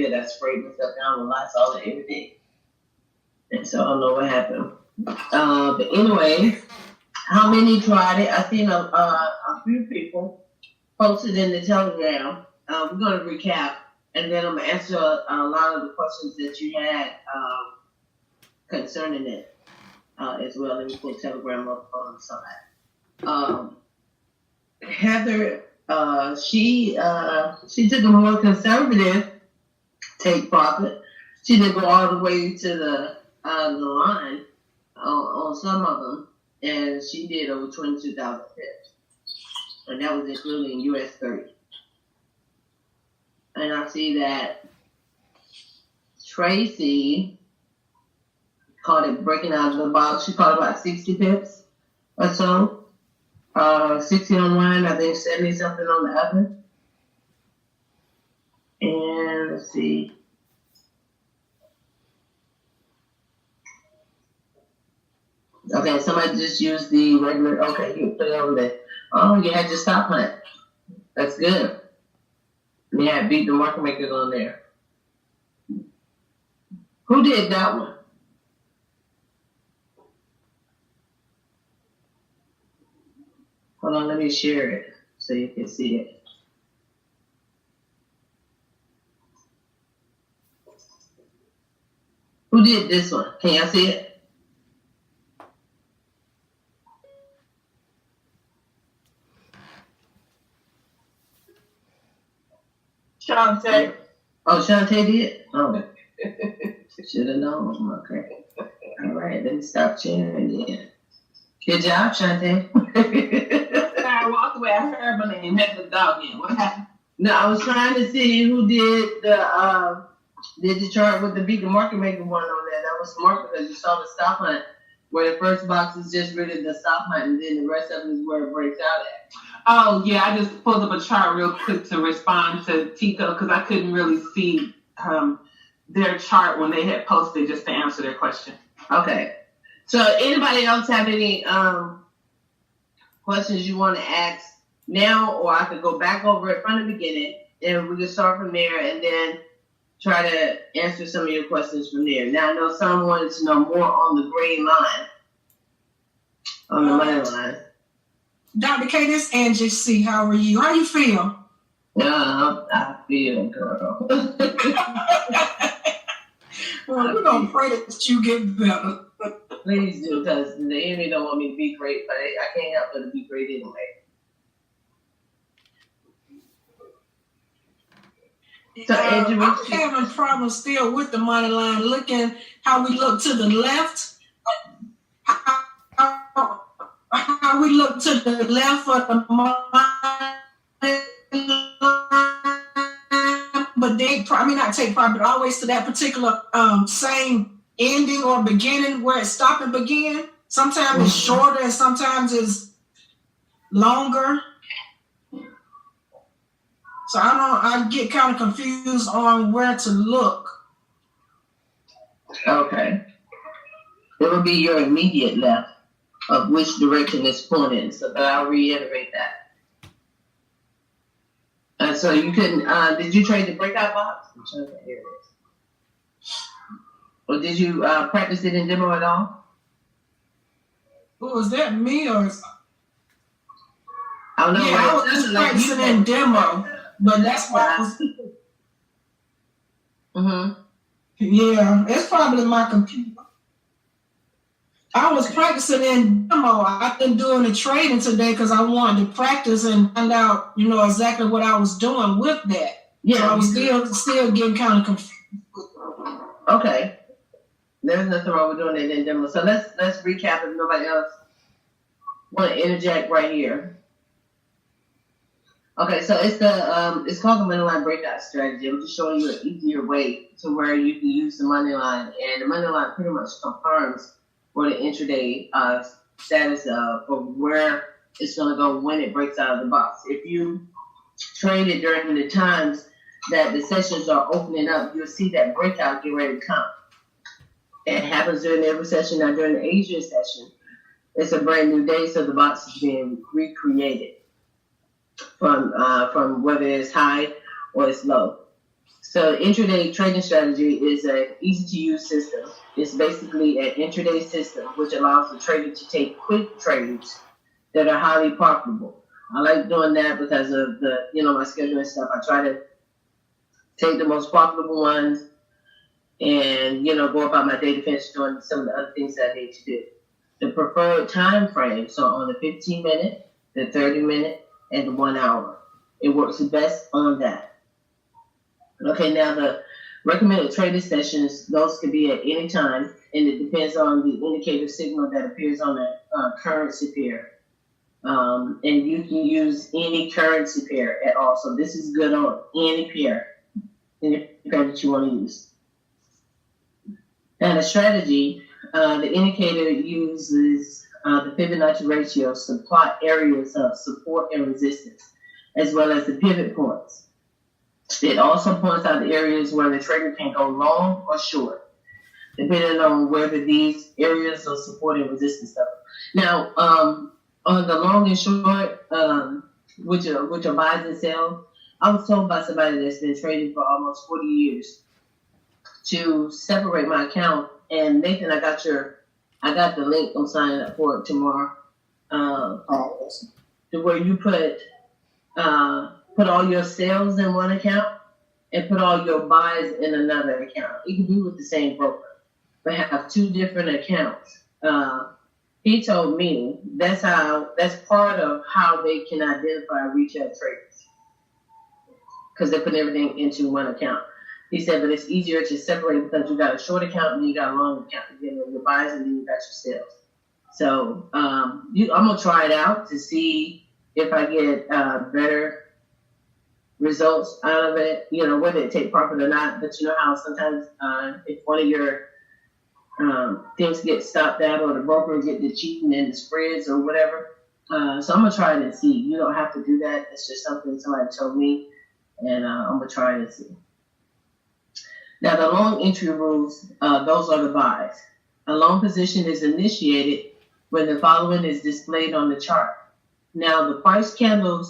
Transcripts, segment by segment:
good. I sprayed myself down with Lysol and everything. And so I don't know what happened. But anyway, how many tried it? I seen a few people posted in the Telegram. We're going to recap, and then I'm going to answer a lot of the questions that you had concerning it as well. Let me put Telegram up on the side. Heather, she took a more conservative take profit. She didn't go all the way to the line on some of them, and she did over 22,000 pips, and that was including US 30. And I see that Tracy caught it breaking out of the box. She caught about 60 pips or so. 60 on one, I think 70 something on the other. And let's see. Okay, somebody just used the regular. Okay, you put it over there. Oh, you had your stop hunt. That's good. Yeah, beat the market makers on there. Who did that one? Hold on, let me share it so you can see it. Who did this one? Can y'all see it? Shantae. Oh, Shantae did? Oh. Should have known. Okay. All right, let me stop sharing then. Good job, Shantae. I walked away. I heard my name. Had the dog in. What happened? No, I was trying to see who did the chart with the beat the market maker one on there. That was smart because you saw the stop hunt where the first box is just really the stop hunt, and then the rest of it is where it breaks out at. Oh, yeah, I just pulled up a chart real quick to respond to Tico because I couldn't really see their chart when they had posted just to answer their question. Okay. So anybody else have any questions you want to ask now, or I could go back over it from the beginning and we can start from there and then try to answer some of your questions from there. Now I know some wanted to know more on the green line, on the money line. Dr. K, this Angie C. How are you? How you feel? Yeah, I feel, girl. Well, we're going to pray that you get better. Please do, because the enemy don't want me to be great, but I can't help but to be great anyway. So, Andrew, I'm having problems still with the money line. Looking how we look to the left, how we look to the left of the money line, but they probably not take profit always to that particular same ending or beginning where it stopped and began. Sometimes it's shorter and sometimes it's longer. So I get kind of confused on where to look. Okay. It will be your immediate left of which direction it's pointing. So that I'll reiterate that. And so you couldn't, did you trade the breakout box? I'm trying to hear this. Or did you practice it in demo at all? Was that me or? I don't know. Yeah, I was just practicing in demo. But that's why I was. Yeah, it's probably my computer. I was practicing in demo. I've been doing the trading today because I wanted to practice and find out, exactly what I was doing with that. Yeah, so I was still getting kind of confused. Okay, there's nothing wrong with doing it in demo. So let's recap if nobody else want to interject right here. Okay, so it's called the money line breakout strategy. I'm just showing you an easier way to where you can use the money line, and the money line pretty much confirms for the intraday status of where it's going to go when it breaks out of the box. If you trade it during the times that the sessions are opening up, you'll see that breakout get ready to come. It happens during every session. Now during the Asian session, it's a brand new day, so the box is being recreated from whether it's high or it's low. So intraday trading strategy is an easy-to-use system. It's basically an intraday system which allows the trader to take quick trades that are highly profitable. I like doing that because of my schedule and stuff. I try to take the most profitable ones and, go about my day to finish doing some of the other things that I need to do. The preferred time frame, so on the 15-minute, the 30-minute, and the 1 hour. It works best on that. Okay, now the recommended trading sessions, those could be at any time, and it depends on the indicator signal that appears on the currency pair. And you can use any currency pair at all. So this is good on any pair that you want to use. Now the strategy, the indicator uses the Fibonacci ratio to plot areas of support and resistance, as well as the pivot points. It also points out the areas where the trader can go long or short, depending on whether these areas of support and resistance are. Now, on the long and short, which are buys and sells, I was told by somebody that's been trading for almost 40 years to separate my account. And Nathan, I got the link. I'm signing up for it tomorrow. To where you put all your sales in one account and put all your buys in another account. You can do with the same broker, but have two different accounts. He told me that's part of how they can identify retail traders, because they put everything into one account. He said, but it's easier to separate because you got a short account and you got a long account. You get your buys and then you got your sales. So I'm gonna try it out to see if I get better results out of it. Whether it take profit or not. But you know how sometimes if one of your things get stopped out or the broker get the cheating in the spreads or whatever. So I'm gonna try it and see. You don't have to do that. It's just something somebody told me, and I'm gonna try it and see. Now the long entry rules, those are the buys. A long position is initiated when the following is displayed on the chart. Now the price candle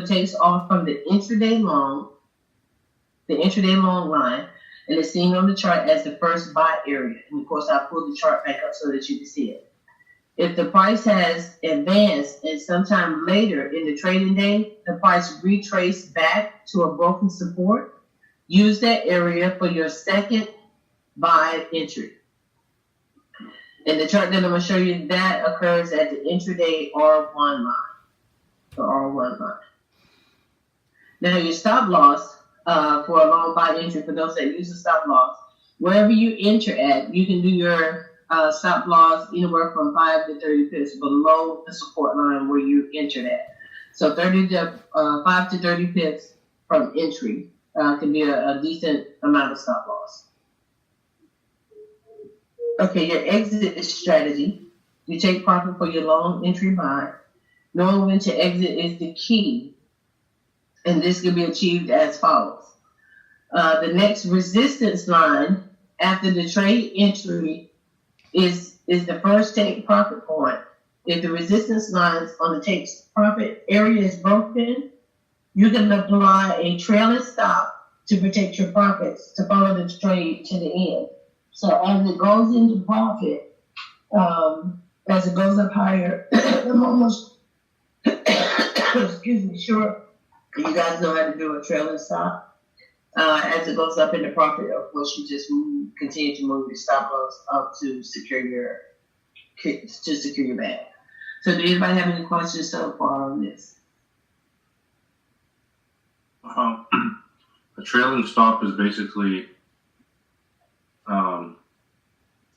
takes off from the intraday long line, and it's seen on the chart as the first buy area. And of course, I pulled the chart back up so that you can see it. If the price has advanced and sometime later in the trading day, the price retraced back to a broken support, use that area for your second buy entry. And the chart that I'm going to show you, that occurs at the intraday R1 line. The R1 line. Now your stop loss for a long buy entry, for those that use a stop loss, wherever you enter at, you can do your stop loss anywhere from 5 to 30 pips below the support line where you entered at. So 5 to 30 pips from entry can be a decent amount of stop loss. Okay, your exit strategy. You take profit for your long entry buy. Knowing when to exit is the key, and this can be achieved as follows. The next resistance line after the trade entry is the first take profit point. If the resistance lines on the take profit area is broken, you can apply a trailing stop to protect your profits to follow the trade to the end. So as it goes into profit, as it goes up higher, I'm almost, sure you guys know how to do a trailing stop. As it goes up into profit, of course, you just continue to move your stop loss up to secure your bag. So, do anybody have any questions so far on this? A trailing stop is basically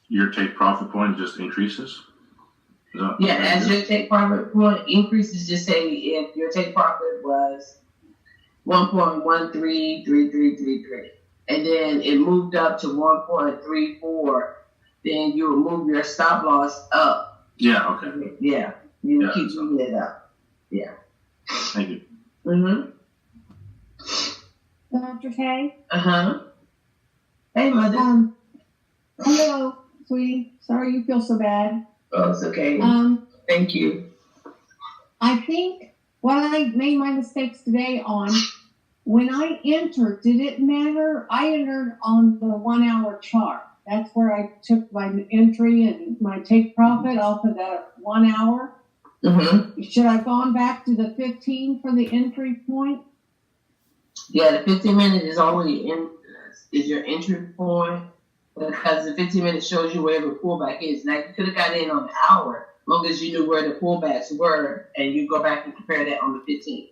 your take profit point just increases. As your take profit point increases, just say if your take profit was 1.133333, and then it moved up to 1.34, then you will move your stop loss up. Yeah, okay. Yeah, you keep moving it up. Yeah. Thank you. Mm-hmm. Dr. K? Uh-huh. Hey, Mother. Hello, sweetie. Sorry you feel so bad. Oh, it's okay. Thank you. I think what I made my mistakes today on when I entered, did it matter? I entered on the 1 hour chart. That's where I took my entry and my take profit off of the 1 hour. Mm-hmm. Should I have gone back to the 15 for the entry point? Yeah, the 15 minutes is already is your entry point, because the 15 minutes shows you where the pullback is. Now, you could have got in on the hour, as long as you knew where the pullbacks were, and you go back and compare that on the 15.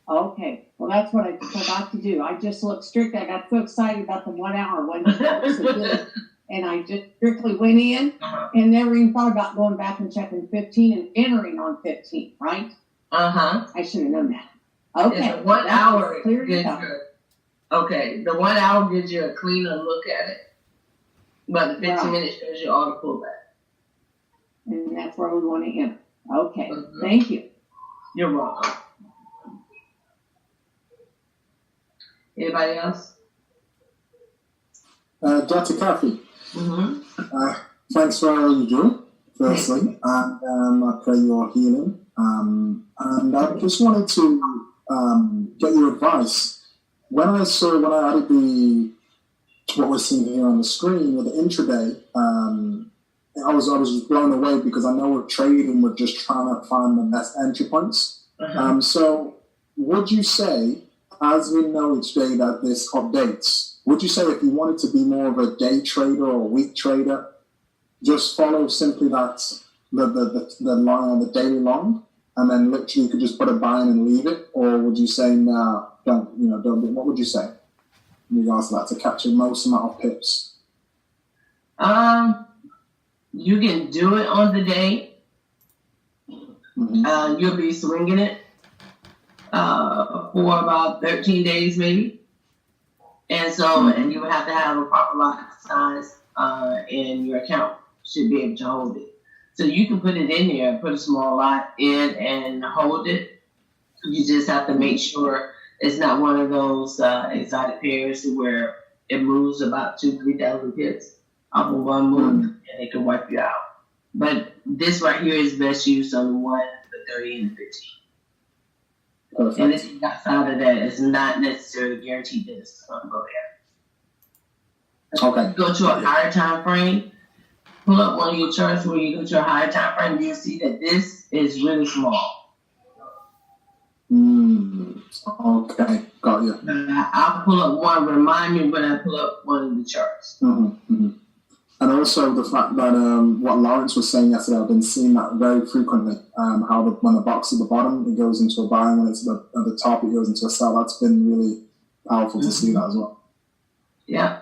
Okay, well, that's what I forgot to do. I just looked strictly. I got so excited about the 1 hour when it was so good, and I just strictly went in and never even thought about going back and checking 15 and entering on 15, right? I should have known that. Okay, yeah, the 1 hour clear gives you. Okay, the 1 hour gives you a cleaner look at it, but the 15 minutes shows you all the pullback. And that's where we want to enter. Okay, thank you. You're welcome. Anybody else? Dr. Kathy, thanks for all you do, firstly, and I pray your healing. And I just wanted to get your advice. When I added what we're seeing here on the screen with the intraday, I was just blown away, because I know with trading, we're just trying to find the best entry points. So would you say, as we know each day that this updates, would you say if you wanted to be more of a day trader or a week trader, just follow simply that the line on the daily long, and then literally you could just put a buy in and leave it? Or would you say, no, don't do it? What would you say in regards to that to capture most amount of pips? You can do it on the day. You'll be swinging it for about 13 days maybe. And so, and you would have to have a proper lot size, and your account should be able to hold it. So you can put it in there, put a small lot in and hold it. You just have to make sure it's not one of those exotic pairs where it moves about 2,000-3,000 pips off of one move, and it can wipe you out. But this right here is best used on the 1, the 30, and the 15. Perfect. And anything outside of that is not necessarily guaranteed that it's going to go there. Okay. Go to a higher time frame. Pull up one of your charts where you go to a higher time frame. You'll see that this is really small. Okay, got you. I'll pull up one. Remind me when I pull up one of the charts. And also the fact that what Lawrence was saying yesterday, I've been seeing that very frequently. How when the box at the bottom, it goes into a buy, and when it's at the top, it goes into a sell. That's been really powerful to see that as well. Yeah,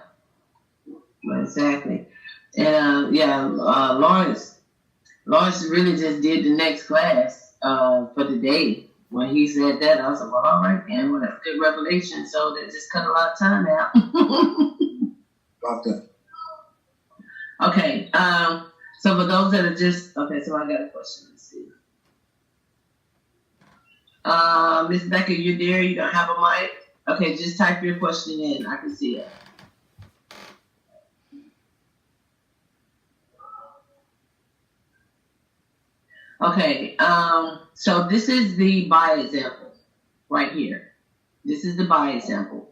exactly. And Lawrence really just did the next class for the day. When he said that, I was like, well, all right, man, well, that's good revelation. So that just cut a lot of time out. Got it. Okay, so for those that are just, okay, so I got a question. Let's see. Miss Becca, you there? You don't have a mic? Okay, just type your question in. I can see it. Okay, so this is the buy example right here. This is the buy example.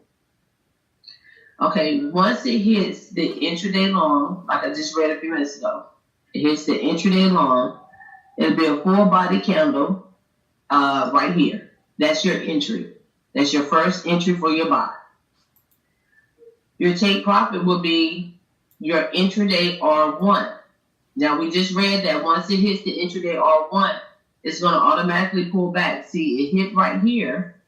Okay, once it hits the intraday long, like I just read a few minutes ago, it hits the intraday long, it'll be a full body candle right here. That's your entry. That's your first entry for your buy. Your take profit will be your intraday R1. Now, we just read that once it hits the intraday R1, it's going to automatically pull back. See, it hit right here.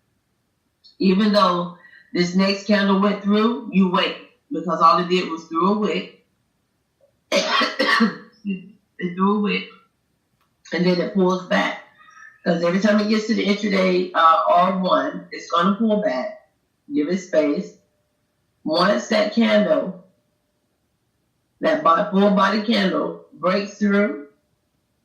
Even though this next candle went through, you wait, because all it did was through a wick. It threw a wick, and then it pulls back. Because every time it gets to the intraday R1, it's going to pull back. Give it space. Once that candle, that full body candle, breaks through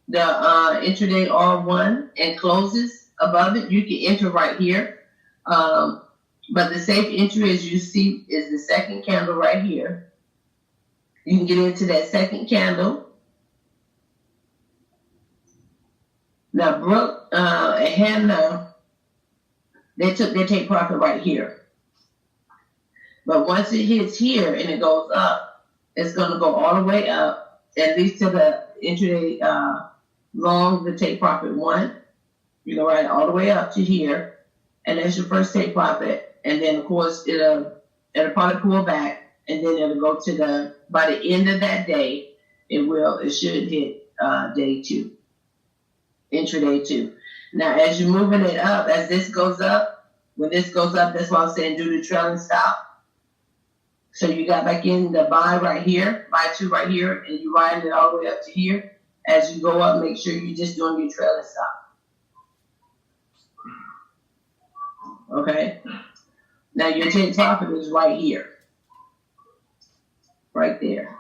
the intraday R1 and closes above it, you can enter right here. But the safe entry, as you see, is the second candle right here. You can get into that second candle. Now, Brooke and Hannah they took their take profit right here. But once it hits here and it goes up, it's going to go all the way up, at least to the intraday long, the take profit 1. You go right all the way up to here, and that's your first take profit. And then, of course, it'll probably pull back, and then it'll go to by the end of that day, it should hit day 2, intraday 2. Now, as you're moving it up, as this goes up, when this goes up, that's why I'm saying do the trailing stop. So you got back in the buy right here, buy 2 right here, and you ride it all the way up to here. As you go up, make sure you're just doing your trailing stop. Okay. Now your take profit is right here. Right there.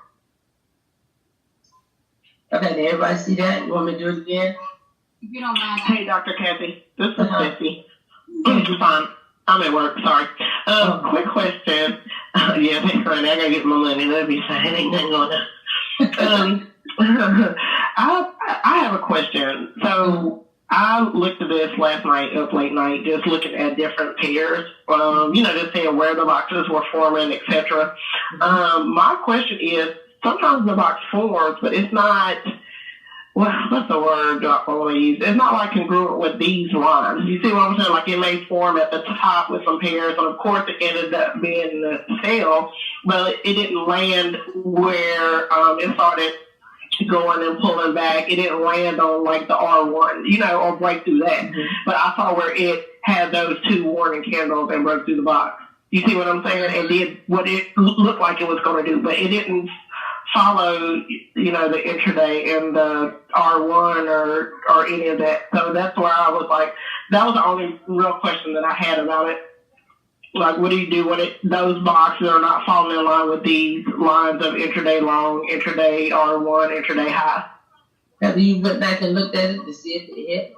Okay, did everybody see that? You want me to do it again? If you don't mind. Hey, Dr. Kathy. This is Missy. Fine. I'm at work, sorry. Quick question. Yeah, thanks, Randy. I gotta get my money. Let me say, it ain't nothing going on. I have a question. So I looked at this last night, up late night, just looking at different pairs, just seeing where the boxes were forming, etc. My question is, sometimes the box forms, but it's not, what's the word I want to use? It's not like congruent with these lines. You see what I'm saying? Like it may form at the top with some pairs, and of course it ended up being the sale, but it didn't land where it started going and pulling back. It didn't land on like the R1, or break through that. Mm-hmm. But I saw where it had those 2 warning candles and broke through the box. You see what I'm saying? And did what it looked like it was going to do, but it didn't follow, the intraday and the R1 or any of that. So that's where I was like, that was the only real question that I had about it. Like, what do you do when those boxes are not falling in line with these lines of intraday long, intraday R1, intraday high? Have you went back and looked at it to see if it hit?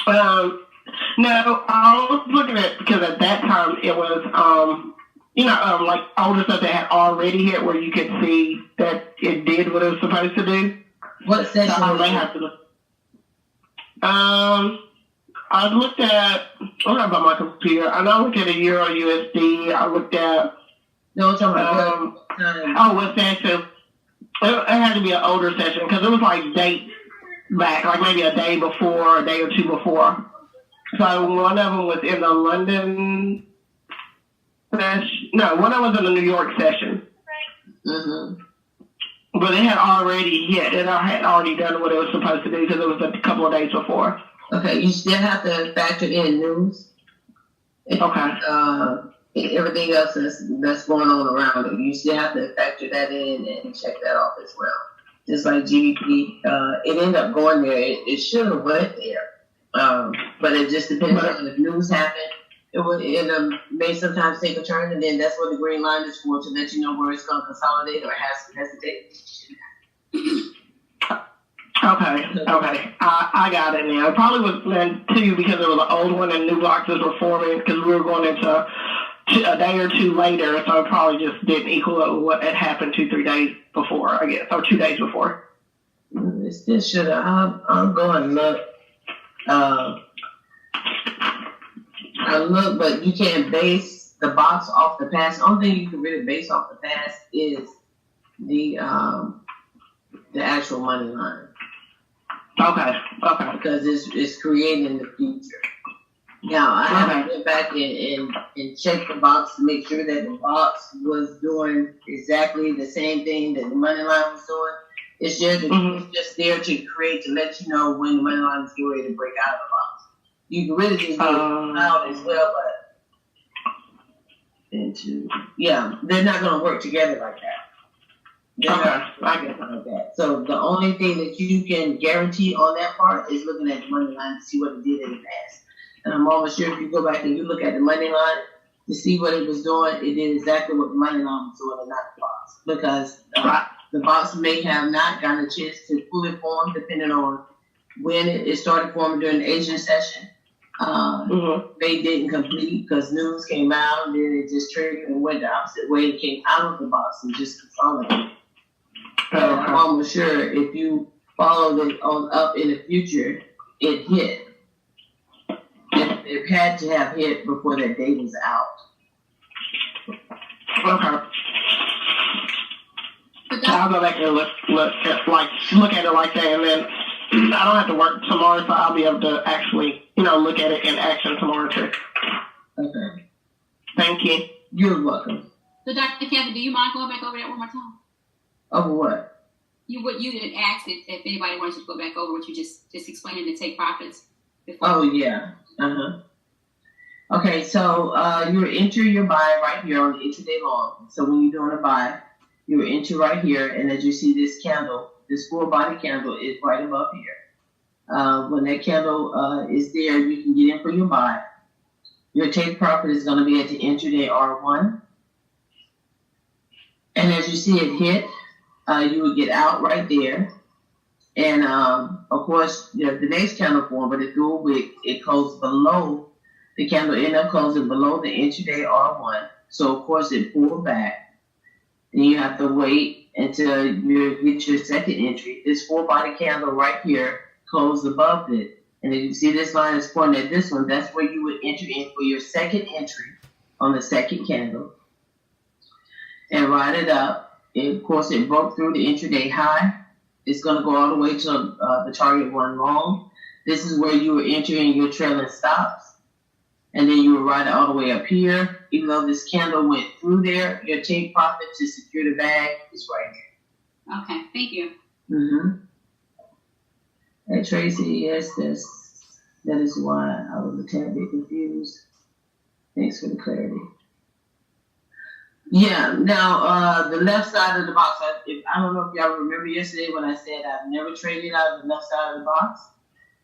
No, I was looking at, because at that time it was, like older stuff that had already hit where you could see that it did what it was supposed to do. What session? So I have to look. I looked at, I'm not about my computer. I know I looked at a Euro USD. I looked at. No, I'm talking about what session? It had to be an older session because it was like dates back, like maybe a day before, a day or 2 before. So one of them was in the London session. No, one of them was in the New York session. Mm-hmm. But it had already hit. It had already done what it was supposed to do because it was a couple of days before. Okay, you still have to factor in news. Okay. Everything else that's going on around it, you still have to factor that in and check that off as well. Just like GDP, it ended up going there. It should have went there, but it just depends on if news happened. It may sometimes take a turn, and then that's what the green line is for, to let you know where it's going to consolidate or hesitate. Okay. I got it now. It probably was then too because it was an old one and new boxes were forming because we were going into a day or 2 later, so it probably just didn't equal what had happened 2-3 days before, I guess, or 2 days before. It still should have. I'm going to look. I look, but you can't base the box off the past. The only thing you can really base off the past is the actual money line. Okay. Because it's creating the future. Now, I have to go back and check the box to make sure that the box was doing exactly the same thing that the money line was doing. It's just there to create, to let you know when the money line is getting ready to break out of the box. You can really just do it out as well, but they're not going to work together like that. Like that. So the only thing that you can guarantee on that part is looking at the money line to see what it did in the past. And I'm almost sure if you go back and you look at the money line to see what it was doing, it did exactly what the money line was doing and not the box. Because the box may have not gotten a chance to fully form depending on when it started forming during the Asian session. They didn't complete because news came out and then it just triggered and went the opposite way. It came out of the box and just consolidated. I'm almost sure if you followed it on up in the future, it hit. it had to have hit before that date was out. Okay. I'll go back and look at it like that, and then I don't have to work tomorrow, so I'll be able to actually, look at it in action tomorrow too. Okay. Thank you. You're welcome. So, Dr. Kathy, do you mind going back over that one more time? Over what? You didn't ask if anybody wanted to go back over what you just explained to take profits before. Oh yeah. Okay, so you enter your buy right here on the intraday long. So when you're doing a buy, you enter right here, and as you see this candle, this full body candle is right above here. When that candle is there, you can get in for your buy. Your take profit is going to be at the intraday R1. And as you see it hit, you would get out right there. And of course, the next candle form, but it threw a wick, it closed below, the candle ended up closing below the intraday R1. So of course it pulled back. And you have to wait until you get your second entry. This full body candle right here closed above it. And if you see this line is pointing at this one, that's where you would enter in for your second entry on the second candle. And ride it up. And of course, it broke through the intraday high. It's going to go all the way to the target one long. This is where you were entering your trailing stops. And then you will ride it all the way up here. Even though this candle went through there, your take profit to secure the bag is right here. Okay, thank you. Hey, Tracy, yes, that is why I was a tad bit confused. Thanks for the clarity. Yeah, now the left side of the box, I don't know if y'all remember yesterday when I said I've never traded out of the left side of the box.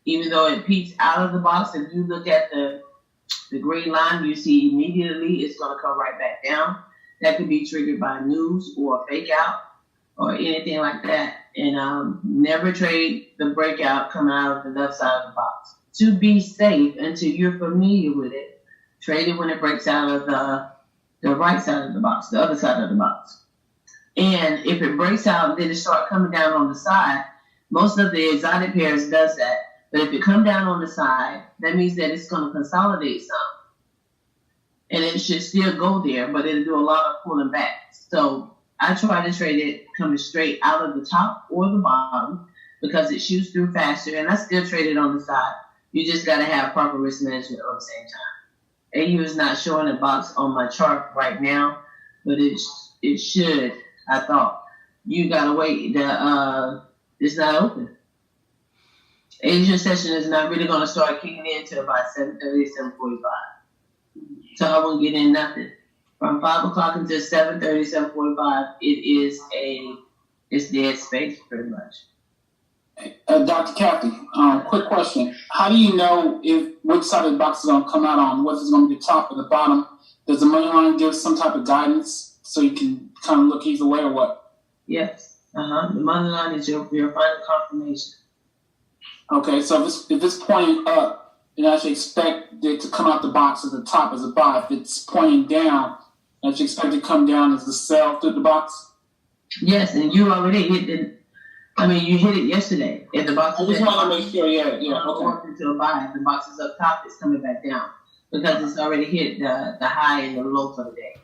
Even though it peaks out of the box, if you look at the green line, you see immediately it's going to come right back down. That could be triggered by news or a fake out or anything like that. And never trade the breakout coming out of the left side of the box. To be safe, until you're familiar with it, trade it when it breaks out of the right side of the box, the other side of the box. And if it breaks out and then it starts coming down on the side, most of the exotic pairs does that. But if it come down on the side, that means that it's going to consolidate some. And it should still go there, but it'll do a lot of pulling back. So I try to trade it coming straight out of the top or the bottom because it shoots through faster. And I still trade it on the side. You just got to have proper risk management at the same time. AU is not showing a box on my chart right now, but it should, I thought. You got to wait. It's not open. Asian session is not really going to start kicking in until about 7:30, 7:45. So I won't get in nothing. From 5 o'clock until 7:30, 7:45, it's dead space pretty much. Dr. Kathy, quick question. How do you know which side of the box is going to come out on, whether it's going to be the top or the bottom? Does the money line give some type of guidance so you can kind of look either way or what? Yes. The money line is your final confirmation. Okay, so if it's pointing up, then I should expect it to come out the box as the top as a buy. If it's pointing down, I should expect it to come down as the sell through the box? Yes, and you already hit it. I mean, you hit it yesterday. If the box I just want to make sure, yeah, okay. Into a buy. If the box is up top, it's coming back down because it's already hit the high and the low for the day.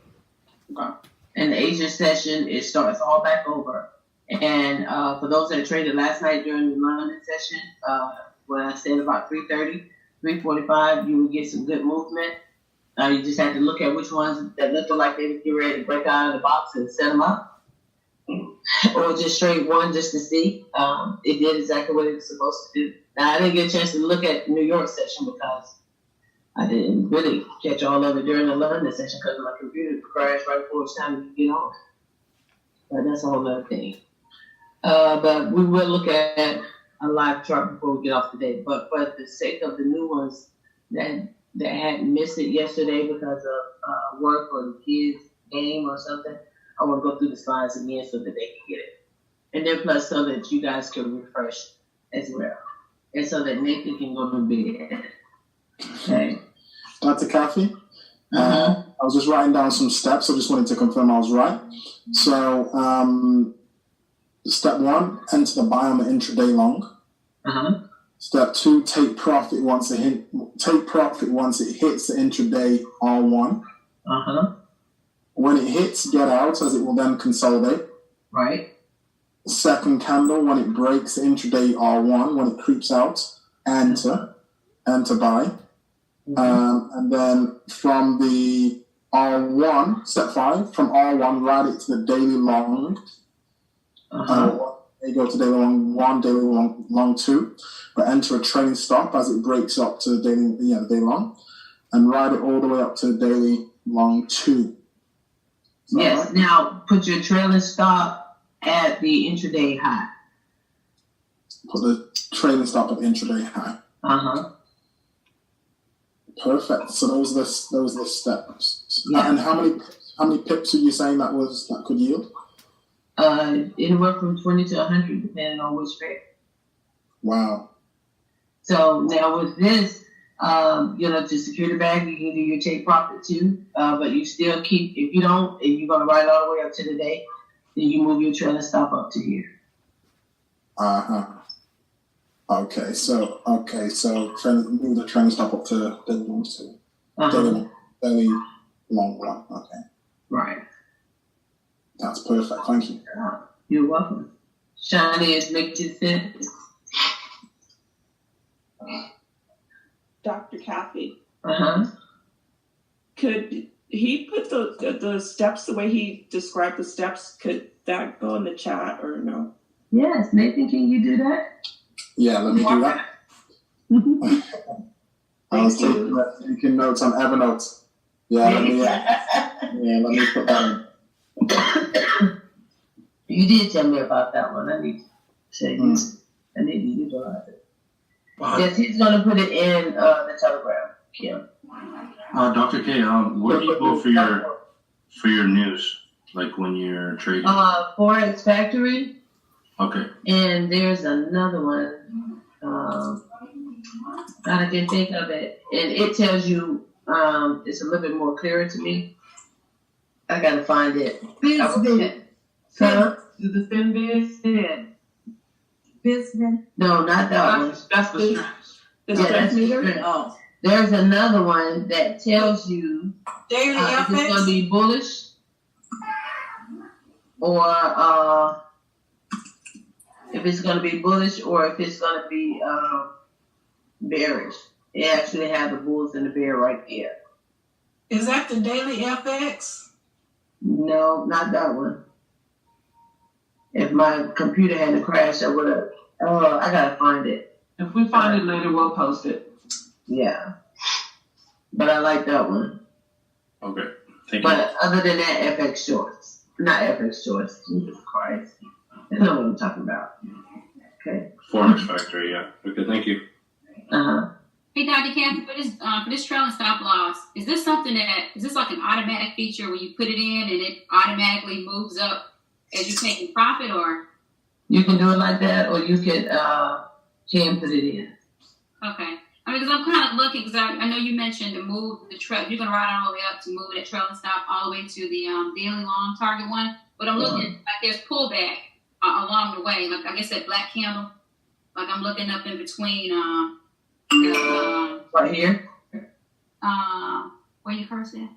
Okay. And the Asia session, it starts all back over. And for those that traded last night during the London session, when I said about 3:30, 3:45, you would get some good movement. You just had to look at which ones that looked like they would get ready to break out of the box and set them up. Or just trade one just to see. It did exactly what it was supposed to do. Now, I didn't get a chance to look at New York session because I didn't really catch all of it during the London session because my computer crashed right before it's time to get on. But that's a whole other thing. But we will look at a live chart before we get off today. But for the sake of the new ones that had missed it yesterday because of work or the kids' game or something, I want to go through the slides again so that they can get it. And then plus so that you guys can refresh as well. And so that Nathan can go to bed. Okay. Dr. Kathy, I was just writing down some steps. I just wanted to confirm I was right. So, step 1, enter the buy on the intraday long. Step 2, take profit once it hits the intraday R1. When it hits, get out, as it will then consolidate. Right. Second candle, when it breaks the intraday R1, when it creeps out, enter buy. And then from the R1, step 5, from R1, ride it to the daily long. You go to daily long 1, daily long 2, but enter a trailing stop as it breaks up to the daily long, and ride it all the way up to the daily long 2. Yes. Right? Now put your trailing stop at the intraday high. Put the trailing stop at the intraday high. Perfect. So those are the steps. Yeah. And how many pips are you saying that could yield? Anywhere from 20 to 100, depending on which pair. Wow. So now with this, to secure the bag, you can do your take profit too. But you still keep, if you're going to ride all the way up to the day, then you move your trailing stop up to here. Okay, so move the trailing stop up to daily long 2. Daily long 1. Okay. Right. That's perfect. Thank you. You're welcome. Shani is making sense. Dr. Kathy. Could he put the steps the way he described the steps? Could that go in the chat or no? Yes, Nathan, can you do that? Yeah, let me do that. I was taking notes on Evernote. Let me put that in. You did tell me about that one. I need to say I need to utilize it. Yes, he's going to put it in the Telegram, Kim. Dr. K, where do you go for your news? Like when you're trading? Forex Factory. Okay. And there's another one. I can think of it, and it tells you. It's a little bit more clearer to me. I gotta find it. BizBit. Do the FinBiz? BizBit. No, not that one. That's the strength. That's the strength. Oh. There's another one that tells you Daily if it's going to be bullish or if it's going to be bullish or if it's going to be bearish. They actually have the bulls and the bear right there. Is that the Daily FX? No, not that one. If my computer hadn't crashed, I would have. Oh, I gotta find it. If we find it later, we'll post it. Yeah. But I like that one. Okay. Thank you. But other than that, FX shorts. Not FX shorts. Jesus Christ. I know what I'm talking about. Okay. Forex Factory, yeah. Okay, thank you. Hey, Dr. Kathy, for this trailing stop loss, is this like an automatic feature where you put it in and it automatically moves up as you're taking profit, or? You can do it like that, or you can put it in. Okay. I mean, because I'm kind of looking, because I know you mentioned to move the trail, you're going to ride all the way up to move that trailing stop all the way to the daily long target one, but I'm looking like there's pullback along the way, like I guess that black candle, like I'm looking up in between right here? Where you first at?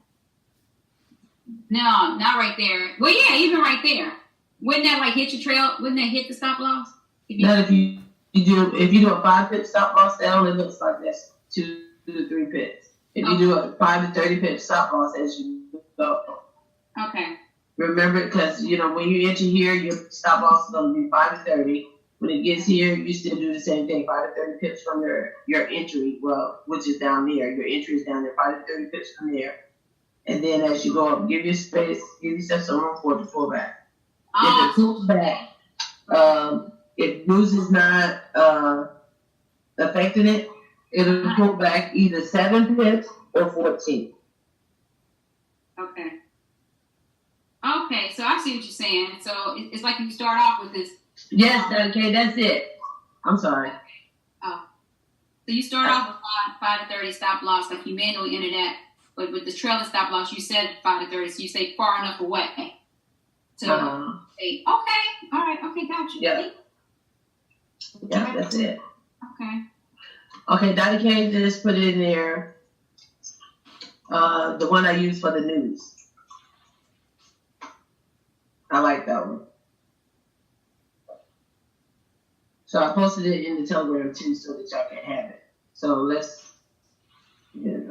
No, not right there. Well, yeah, even right there. Wouldn't that like hit your trail? Wouldn't that hit the stop loss? If you do a 5 pip stop loss, that only looks like that's 2 to 3 pips. If you do a 5 to 30 pip stop loss as you go. Okay. Remember, because when you enter here, your stop loss is going to be 5 to 30. When it gets here, you still do the same thing, 5 to 30 pips from your entry, which is down there. Your entry is down there, 5 to 30 pips from there. And then as you go up, give yourself some room for it to pull back. If it pulls back, if news is not affecting it, it'll pull back either 7 pips or 14. Okay. Okay, so I see what you're saying. So it's like you start off with this. Yes, okay, that's it. I'm sorry. Oh. So you start off with 5 to 30 stop loss, like you manually enter that. But with the trailing stop loss, you said 5 to 30, so you say far enough away. So, okay, all right, okay, gotcha. Yeah. Yeah, that's it. Okay. Okay, Dr. K just put in there the one I use for the news. I like that one. So I posted it in the Telegram too, so that y'all can have it. So let's get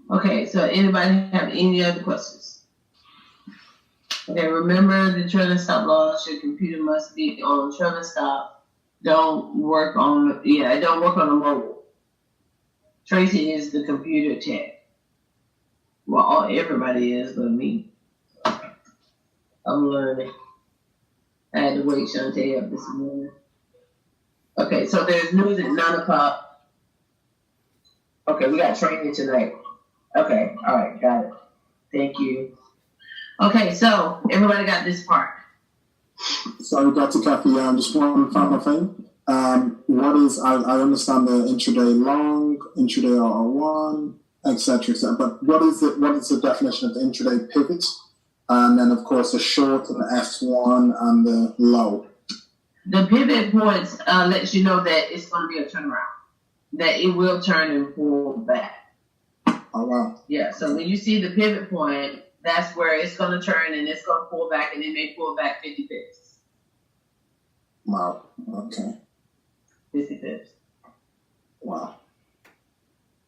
Okay, so anybody have any other questions? Okay, remember the trailing stop laws. Your computer must be on trailing stop. Don't work on a mobile. Tracy is the computer tech. Well, everybody is but me. I'm learning. I had to wake Shantae up this morning. Okay, so there's news at 9 o'clock. Okay, we got training tonight. Okay, all right, got it. Thank you. Okay, so everybody got this part. So, Dr. Kathy, just one final thing. What is, I understand the intraday long, intraday R1, etc., but what is the definition of the intraday pivot? And then, of course, the short and the S1 and the low. The pivot points lets you know that it's going to be a turnaround, that it will turn and pull back. Oh, wow. Yeah, so when you see the pivot point, that's where it's going to turn and it's going to pull back, and it may pull back 50 pips. Wow, okay. 50 pips. Wow.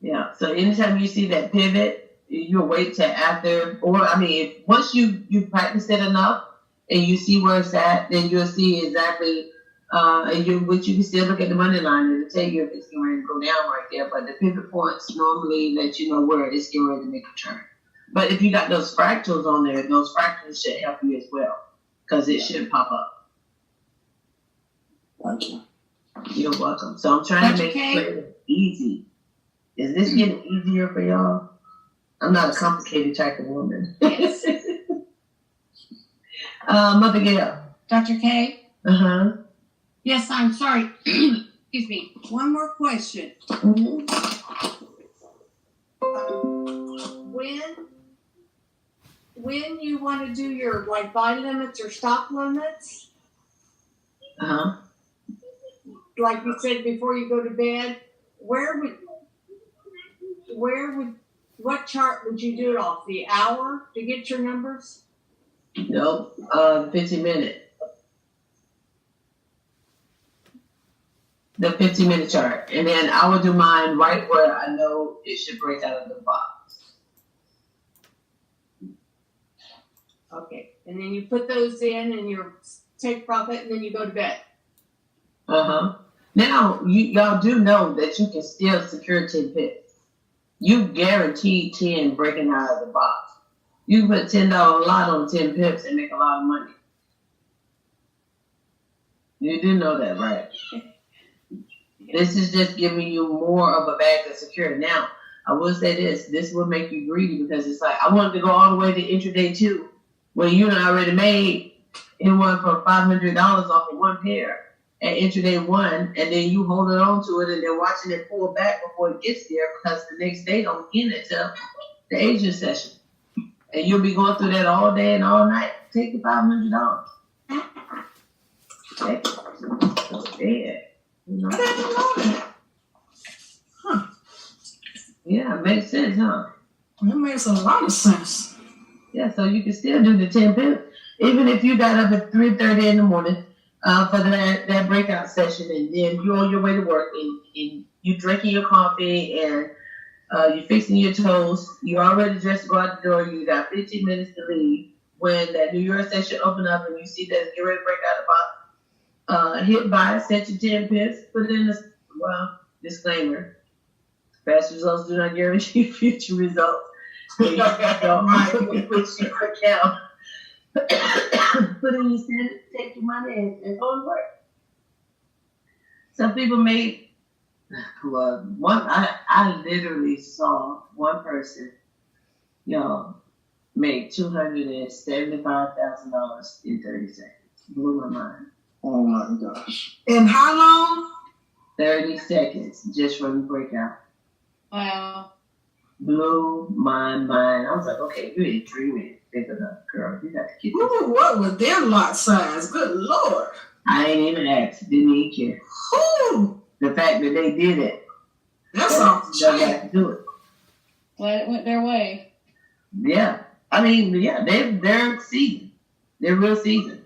Yeah, so anytime you see that pivot, you'll wait till after, or once you practice it enough and you see where it's at, then you'll see exactly, which you can still look at the money line and it'll tell you if it's getting ready to go down right there. But the pivot points normally let you know where it's getting ready to make a turn. But if you got those fractals on there, those fractals should help you as well, because it should pop up. Thank you. You're welcome. So I'm trying to make it easy. Is this getting easier for y'all? I'm not a complicated type of woman. Yes. Mother Gail. Dr. K? Uh-huh. Yes, I'm sorry. Excuse me. One more question. Mm-hmm. When you want to do your buy limits or stop limits, Uh-huh. like you said before you go to bed, what chart would you do it off? The hour to get your numbers? No, 50-minute. The 50-minute chart. And then I would do mine right where I know it should break out of the box. Okay. And then you put those in and you take profit and then you go to bed. Uh-huh. Now, y'all do know that you can still secure 10 pips. You guaranteed 10 breaking out of the box. You can put $10 lot on 10 pips and make a lot of money. You do know that, right? This is just giving you more of a bag to secure. Now, I will say this will make you greedy, because it's like, I wanted to go all the way to intraday 2, where you already made anyone from $500 off of one pair at intraday 1, and then you hold it on to it and then watching it pull back before it gets there, because the next day don't end until the Asian session. And you'll be going through that all day and all night. Take the $500. Take it. Yeah. You know? Huh. Yeah, it makes sense, huh? It makes a lot of sense. Yeah, so you can still do the 10 pips, even if you got up at 3:30 in the morning for that breakout session, and then you're on your way to work, and you drinking your coffee, and you're fixing your toast, you're already dressed to go out the door, you got 15 minutes to leave. When that New York session open up and you see that it's getting ready to break out the box, hit buy, set your 10 pips, put it in the, disclaimer. Past results do not guarantee future results. So you don't put your account. Put in your standard, take your money, and go to work. Some people made, I literally saw one person, make $275,000 in 30 seconds. Blew my mind. Oh my gosh. And how long? 30 seconds just from the breakout. Wow. Blew my mind. I was like, okay, you ain't dreaming. Think of that, girl. You got to get this. Ooh, what was their lot size? Good Lord. I ain't even asked. Didn't even care. Ooh, The fact that they did it. that's off the They chain. got to do it. Glad it went their way. Yeah. I mean, yeah, they're seasoned. They're real seasoned.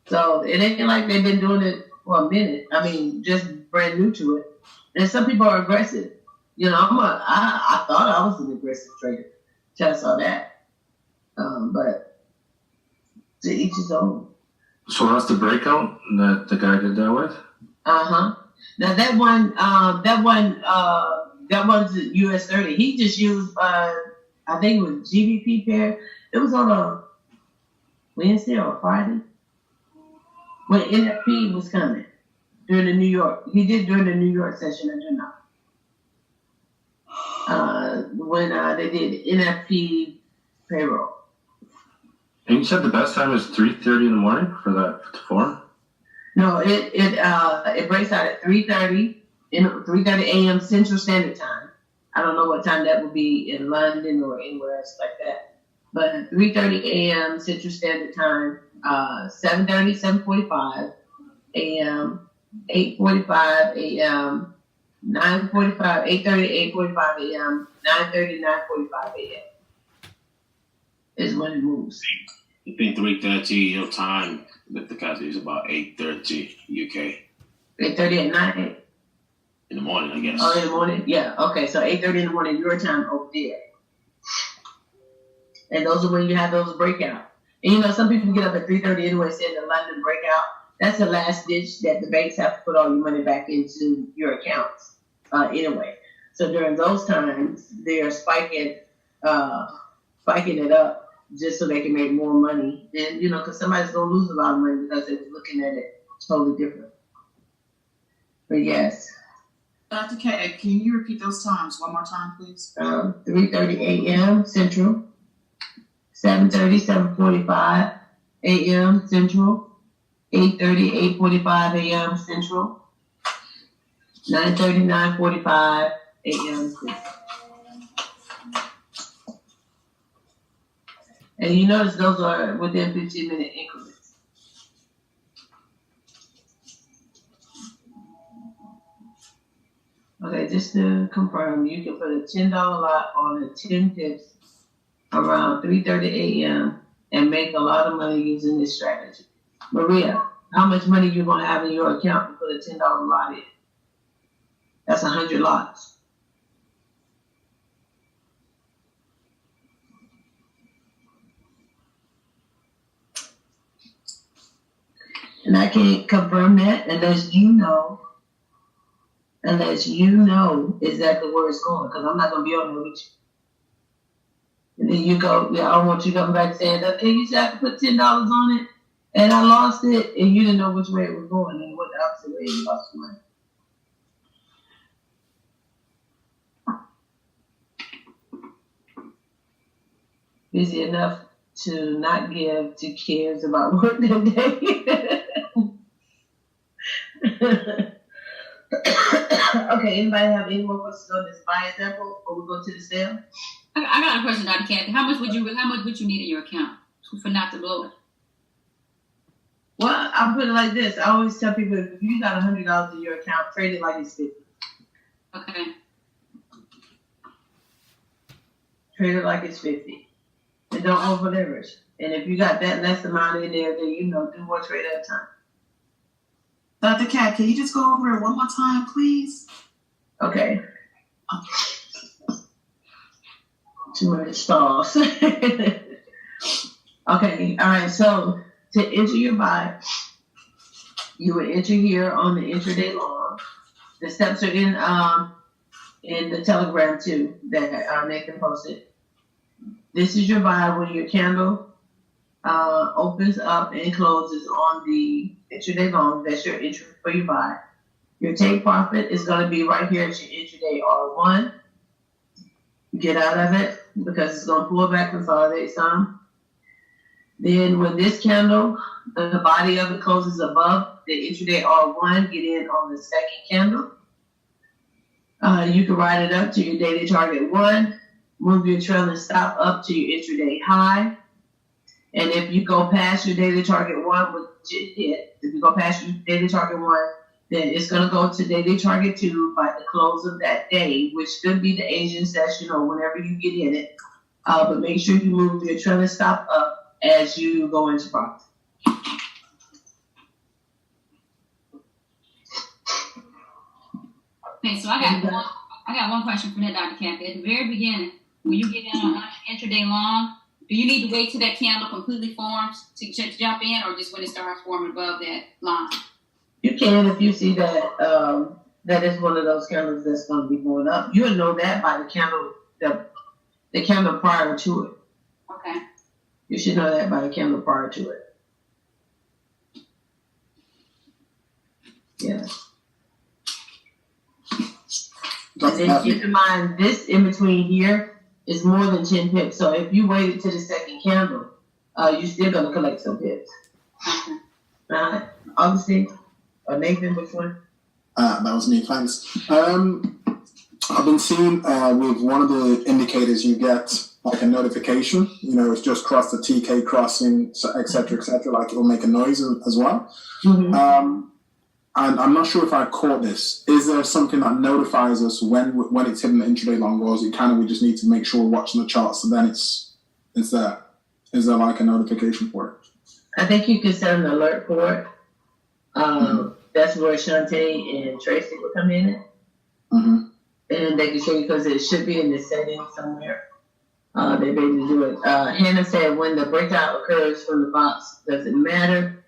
So it ain't like they've been doing it for a minute. I mean, just brand new to it. And some people are aggressive. You know, I thought I was an aggressive trader till I saw that. But to each his own. So that's the breakout that the guy did that with? Uh-huh. Now that one's US 30. He just used I think it was GBP pair. It was on a Wednesday or a Friday when NFP was coming during the New York. He did during the New York session, I do know. When they did NFP payroll. And you said the best time is 3:30 in the morning for that forum? No, it breaks out at 3:30 a.m. Central Standard Time. I don't know what time that would be in London or anywhere else like that. But 3:30 a.m. Central Standard Time, 7:30, 7:45 a.m., 8:45 a.m., 9:45, 8:30, 8:45 a.m., 9:30, 9:45 a.m. is when it moves. It's been 3:30 your time. Because it's about 8:30 UK 8:30 at night. in the morning, I guess. Oh, in the morning? Yeah. Okay. So 8:30 in the morning, your time over there. And those are when you have those breakout. And you know, some people get up at 3:30 anyway, saying the London breakout. That's the last ditch that the banks have to put all your money back into your accounts anyway. So during those times, they're spiking it up just so they can make more money. And, you know, because somebody's going to lose a lot of money because they were looking at it totally different. But yes. Dr. K, can you repeat those times one more time, please? 3:30 a.m. Central, 7:30, 7:45 a.m. Central, 8:30, 8:45 a.m. Central, 9:30, 9:45 a.m. Central. And you notice those are within 15-minute increments. Okay, just to confirm, you can put a $10 lot on the 10 pips around 3:30 a.m. and make a lot of money using this strategy. Maria, how much money you gonna have in your account to put a $10 lot in? That's 100 lots. And I can't confirm that unless you know exactly where it's going, because I'm not going to be on there with you. And then you go, yeah, I don't want you coming back saying, okay, you said I could put $10 on it, and I lost it, and you didn't know which way it was going, and it went the opposite way, and you lost your money. Busy enough to not give to kids about work that day. Okay, anybody have any more questions on this buy example, or we go to the sale? I got a question, Dr. Kathy. How much would you need in your account for not to blow it? Well, I'll put it like this. I always tell people, if you got $100 in your account, trade it like it's 50. Okay. Trade it like it's 50. And don't over leverage. And if you got that less amount in there, then do one trade at a time. Dr. Cat, can you just go over it one more time, please? Okay. Too many stalls. Okay, all right. So to enter your buy, you would enter here on the intraday long. The steps are in the Telegram too that Nathan posted. This is your buy when your candle opens up and closes on the intraday long. That's your entry for your buy. Your take profit is going to be right here at your intraday R1. Get out of it because it's going to pull back, consolidate some. Then when this candle, the body of it closes above the intraday R1, get in on the second candle. You can ride it up to your daily target 1, move your trailing stop up to your intraday high. And if you go past your daily target 1, which it hit, if you go past your daily target 1, then it's going to go to daily target 2 by the close of that day, which could be the Asian session or whenever you get in it. But make sure you move your trailing stop up as you go into profit. Okay, so I got one question for that, Dr. Kathy. At the very beginning, when you get in on intraday long, do you need to wait till that candle completely forms to jump in, or just when it starts forming above that line? You can if you see that that is one of those candles that's going to be going up. You'll know that by the candle, the candle prior to it. Okay. You should know that by the candle prior to it. Yeah. And then keep in mind, this in between here is more than 10 pips. So if you waited to the second candle, you're still going to collect some pips. Okay. Augustine or Nathan, which one? That was me, thanks. I've been seeing with one of the indicators you get like a notification, it's just crossed the TK crossing, et cetera, like it will make a noise as well. Mm-hmm. And I'm not sure if I caught this. Is there something that notifies us when it's hitting the intraday long, or is it kind of we just need to make sure we're watching the charts so then it's there? Is there like a notification for it? I think you can set an alert for it. That's where Shantae and Tracy will come in. Mm-hmm. And they can show you because it should be in the settings somewhere. They're able to do it. Hannah said when the breakout occurs from the box, does it matter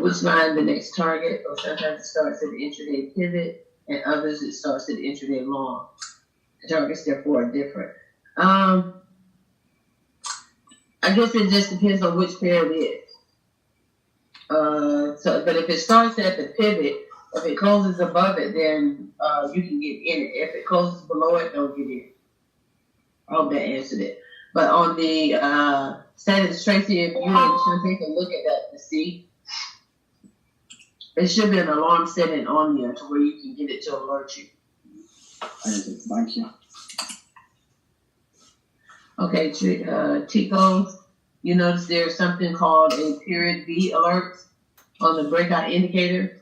which line the next target, or sometimes it starts at the intraday pivot, and others it starts at the intraday long. The targets therefore are different. I guess it just depends on which pair it is. But if it starts at the pivot, if it closes above it, then you can get in it. If it closes below it, don't get in. I hope that answered it. But on the status, Tracy, if you and Shantae can look at that to see, it should be an alarm setting on there to where you can get it to alert you. Thank you. Okay, Tico, you notice there's something called a period V alert on the breakout indicator.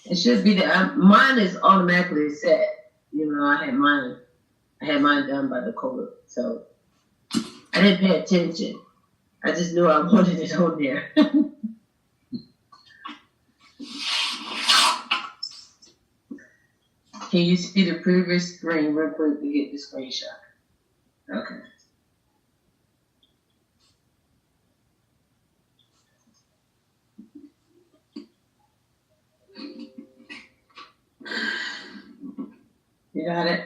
It should be mine is automatically set. I had mine done by the code, so I didn't pay attention. I just knew I wanted it on there. Can you see the previous screen real quick to get the screenshot? Okay. You got it?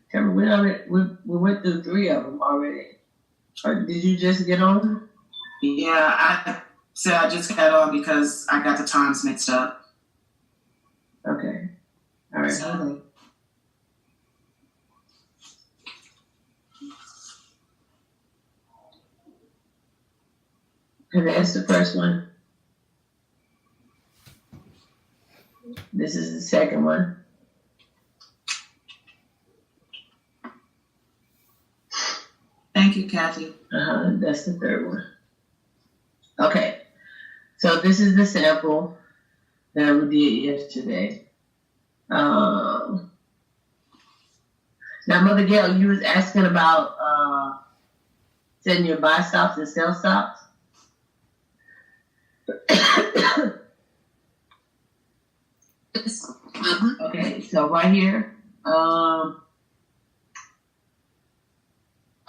Cameron, we went through 3 of them already. Or did you just get on? Yeah, I said I just got on because I got the times mixed up. Okay. All right. So, And that's the first one. This is the second one. thank you, Kathy. That's the third one. Okay. So this is the sample that we did yesterday. Now, Mother Gail, you was asking about setting your buy stops and sell stops. Okay, so right here,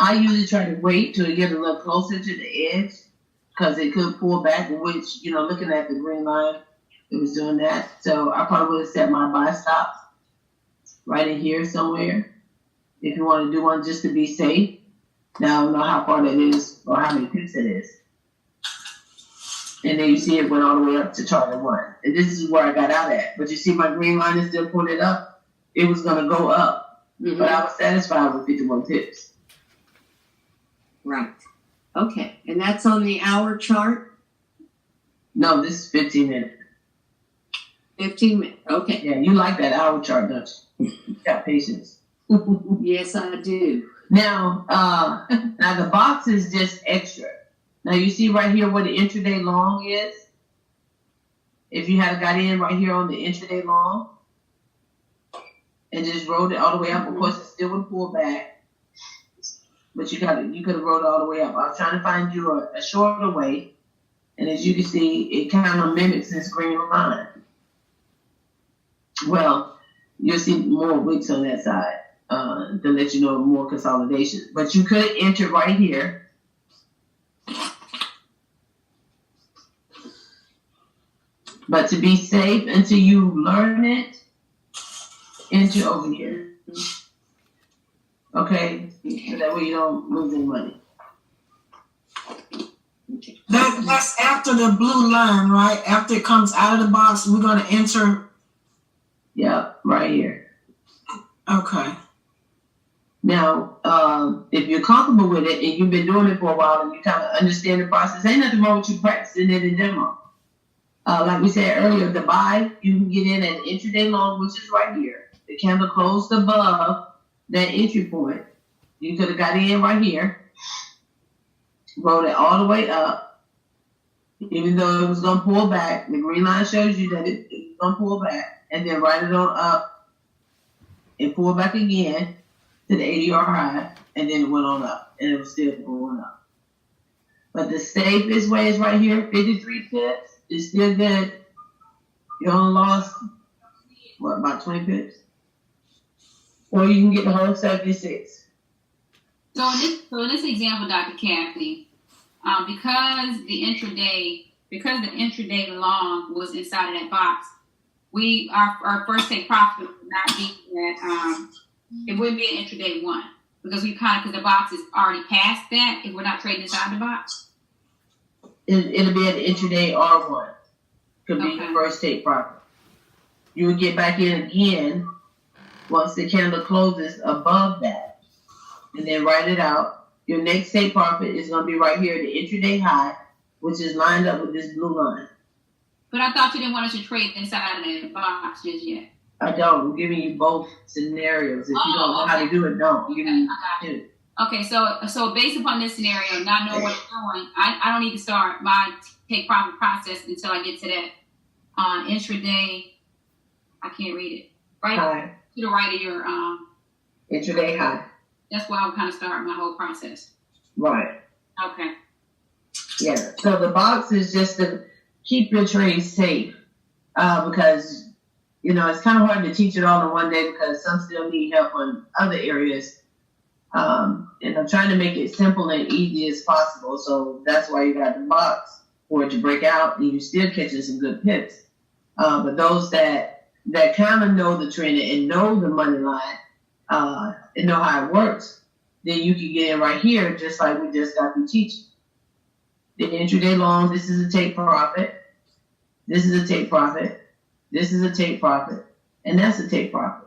I usually try to wait till it gets a little closer to the edge because it could pull back, which, looking at the green line, it was doing that. So I probably would have set my buy stops right in here somewhere if you want to do one just to be safe. Now I don't know how far that is or how many pips it is. And then you see it went all the way up to target 1. And this is where I got out at. But you see my green line is still pointed up. it was going to go up, Mhm. but I was satisfied with 51 pips. Right. Okay. And that's on the hour chart? No, this is 15 minutes. 15 minutes. Okay. Yeah, you like that hour chart, don't you? You got patience. Yes, I do. Now the box is just extra. Now you see right here where the intraday long is. If you had got in right here on the intraday long and just rolled it all the way up, of course it still would pull back. But you could have rolled it all the way up. I was trying to find you a shorter way, and as you can see, it kind of mimics this green line. Well, you'll see more wicks on that side to let you know more consolidation. But you could enter right here. But to be safe until you learn it, enter over here. Okay? So that way you don't lose any money. That's after the blue line, right? After it comes out of the box, we're going to enter. Yep, right here. Okay. Now, if you're comfortable with it and you've been doing it for a while and you kind of understand the process, ain't nothing wrong with you practicing it in demo. Like we said earlier, the buy, you can get in at intraday long, which is right here. The candle closed above that entry point. You could have got in right here, rolled it all the way up, even though it was going to pull back. The green line shows you that it was going to pull back, and then ride it on up and pull back again to the ADR high, and then it went on up, and it was still going up. But the safest way is right here, 53 pips. It's still good. You only lost, what, about 20 pips? Or you can get the whole 76. So in this example, Dr. Kathy, because the intraday long was inside of that box, our first take profit would not be that it wouldn't be an intraday one because because the box is already past that if we're not trading inside the box. It'll be an intraday R1. Could be your first take profit. You would get back in again once the candle closes above that, and then write it out. Your next take profit is going to be right here, the intraday high, which is lined up with this blue line. But I thought you didn't want us to trade inside of the box just yet. I don't. I'm giving you both scenarios. If you don't know how to do it, don't. Okay, so based upon this scenario, not knowing what I'm doing, I don't need to start my take profit process until I get to that intraday. I can't read it. Right high. To the right of your intraday high. That's where I would kind of start my whole process. Right. Okay. Yeah. So the box is just to keep your trade safe, because it's kind of hard to teach it all in one day because some still need help on other areas. And I'm trying to make it simple and easy as possible. So that's why you got the box for it to break out, and you're still catching some good pips. But those that kind of know the trend and know the money line and know how it works, then you can get in right here, just like we just got through teaching. The intraday long, this is a take profit. This is a take profit. This is a take profit. And that's a take profit.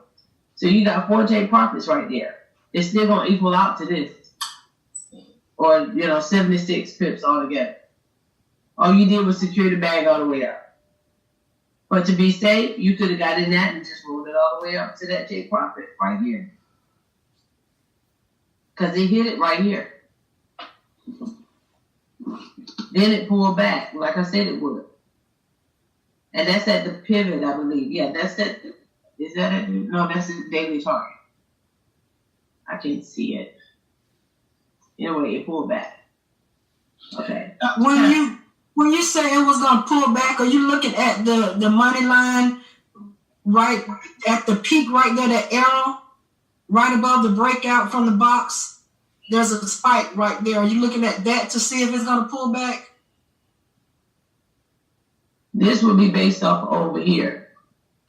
So you got 4 take profits right there. It's still going to equal out to this. Or, 76 pips altogether. All you did was secure the bag all the way up. But to be safe, you could have got in that and just rolled it all the way up to that take profit right here. Because it hit it right here. Then it pulled back, like I said it would. And that's at the pivot, I believe. Yeah, that's it. Is that it? No, that's the daily target. I can't see it. Anyway, it pulled back. Okay. When you say it was going to pull back, are you looking at the money line right at the peak right there, that arrow right above the breakout from the box? There's a spike right there. Are you looking at that to see if it's going to pull back? This will be based off over here.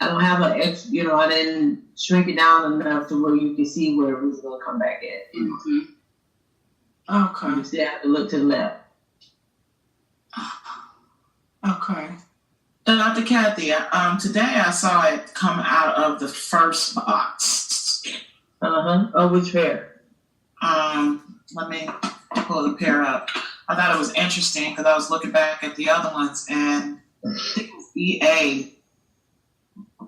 I don't have an X, I didn't shrink it down enough to where you can see where it was going to come back at. Mm-hmm. Okay. You still have to look to the left. Okay. Dr. Dr. Kathy, today I saw it come out of the first box. Oh, which pair? Let me pull the pair up. I thought it was interesting because I was looking back at the other ones, and I think it was EA,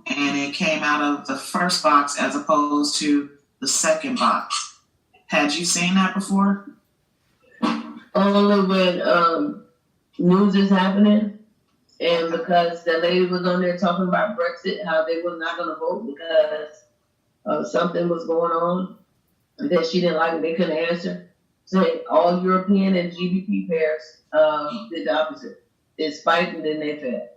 and it came out of the first box as opposed to the second box. Had you seen that before? Only when news is happening, and because the lady was on there talking about Brexit, how they were not going to vote because something was going on that she didn't like and they couldn't answer. So all European and GBP pairs did the opposite. They spiked and then they fell.